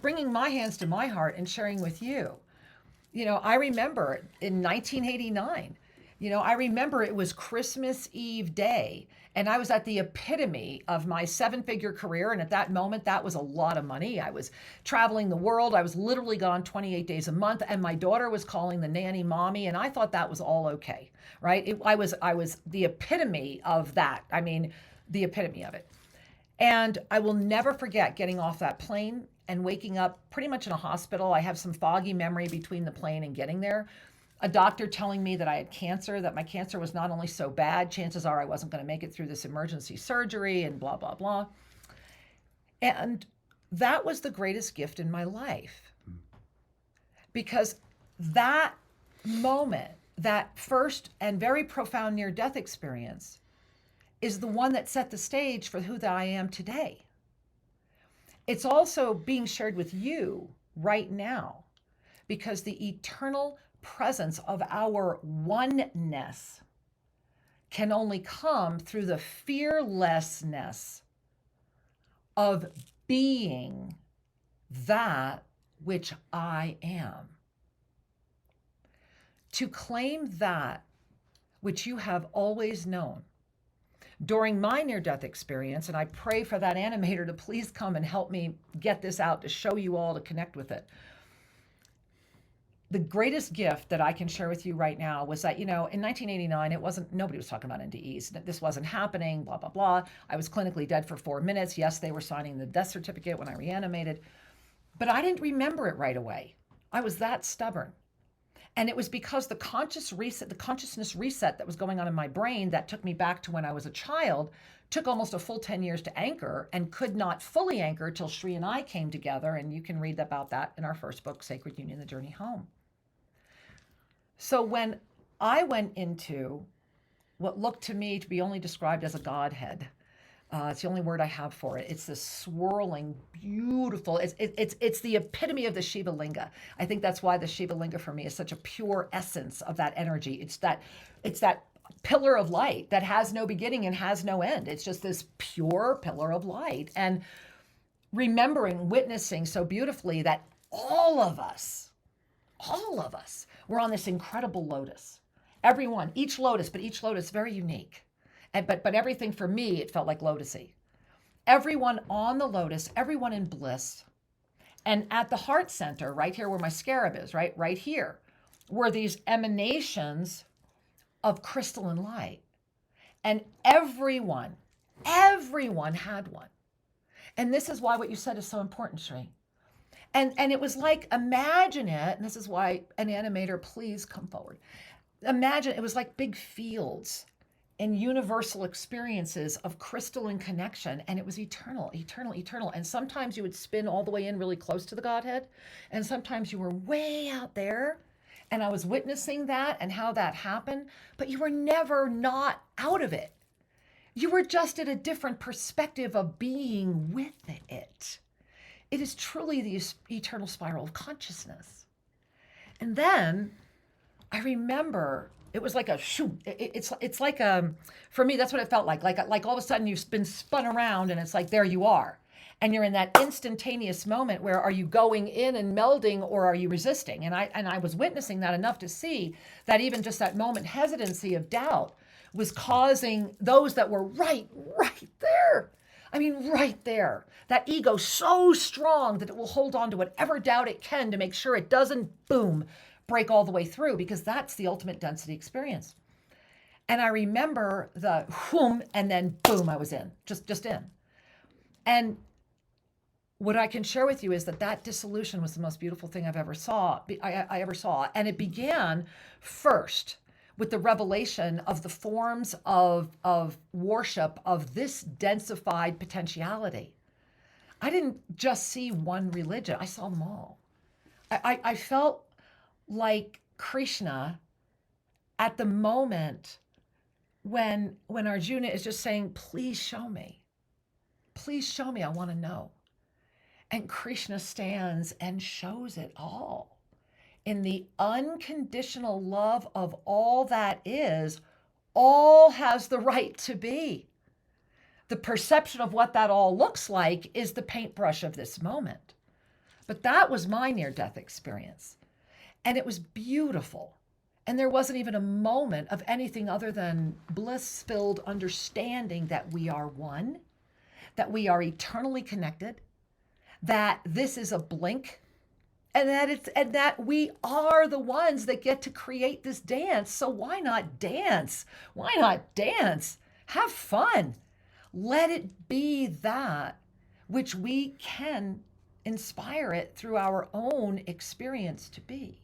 bringing my hands to my heart and sharing with you. I remember in 1989, I remember it was Christmas Eve day, and I was at the epitome of my seven-figure career. And at that moment, that was a lot of money. I was traveling the world. I was literally gone 28 days a month, and my daughter was calling the nanny mommy, and I thought that was all okay, right? I was the epitome of that. I mean, the epitome of it. And I will never forget getting off that plane and waking up pretty much in a hospital. I have some foggy memory between the plane and getting there. A doctor telling me that I had cancer, that my cancer was not only so bad, chances are I wasn't going to make it through this emergency surgery and blah, blah, blah. And that was the greatest gift in my life because that moment, that first and very profound near death experience, is the one that set the stage for who that I am today. It's also being shared with you right now because the eternal presence of our oneness can only come through the fearlessness of being that which I am. To claim that which you have always known. During my near-death experience, and I pray for that animator to please come and help me get this out to show you all to connect with it. The greatest gift that I can share with you right now was that, in 1989, nobody was talking about NDEs. This wasn't happening, blah, blah, blah. I was clinically dead for 4 minutes. Yes, they were signing the death certificate when I reanimated, but I didn't remember it right away. I was that stubborn. And it was because the consciousness reset that was going on in my brain that took me back to when I was a child, took almost a full 10 years to anchor and could not fully anchor till Shri and I came together. And you can read about that in our first book, Sacred Union, The Journey Home. So when I went into what looked to me to be only described as a Godhead, it's the only word I have for it. It's this swirling, beautiful. It's the epitome of the Shiva Linga. I think that's why the Shiva Linga for me is such a pure essence of that energy. It's that pillar of light that has no beginning and has no end. It's just this pure pillar of light. And remembering, witnessing so beautifully that all of us, were on this incredible lotus. Everyone, each lotus, but each lotus very unique. But everything for me, it felt like lotusy. Everyone on the lotus, everyone in bliss. And at the heart center, right here where my scarab is, right here, were these emanations of crystalline light. And everyone had one. And this is why what you said is so important, Shri. And it was like, imagine it, and this is why an animator, please come forward. Imagine it was like big fields and universal experiences of crystalline connection, and it was eternal, eternal, eternal. And sometimes you would spin all the way in really close to the Godhead, and sometimes you were way out there, and I was witnessing that and how that happened, but you were never not out of it. You were just at a different perspective of being with it. It is truly the eternal spiral of consciousness. And then I remember it was like a shoot. It's like for me, that's what it felt like. Like all of a sudden you've been spun around and it's like, there you are. And you're in that instantaneous moment where are you going in and melding or are you resisting? And I was witnessing that enough to see that even just that moment hesitancy of doubt was causing those that were right there. I mean, right there. That ego so strong that it will hold on to whatever doubt it can to make sure it doesn't, boom, break all the way through, because that's the ultimate density experience. And I remember the whoom, and then boom, I was in, just in. And what I can share with you is that dissolution was the most beautiful thing I ever saw. And it began first with the revelation of the forms of worship of this densified potentiality. I didn't just see one religion, I saw them all. I felt like Krishna at the moment when Arjuna is just saying, please show me, I want to know. And Krishna stands and shows it all in the unconditional love of all that is. All has the right to be. The perception of what that all looks like is the paintbrush of this moment. But that was my near-death experience. And it was beautiful. And there wasn't even a moment of anything other than bliss-filled understanding that we are one, that we are eternally connected, that this is a blink, and that we are the ones that get to create this dance. So why not dance? Why not dance? Have fun. Let it be that which we can inspire it through our own experience to be.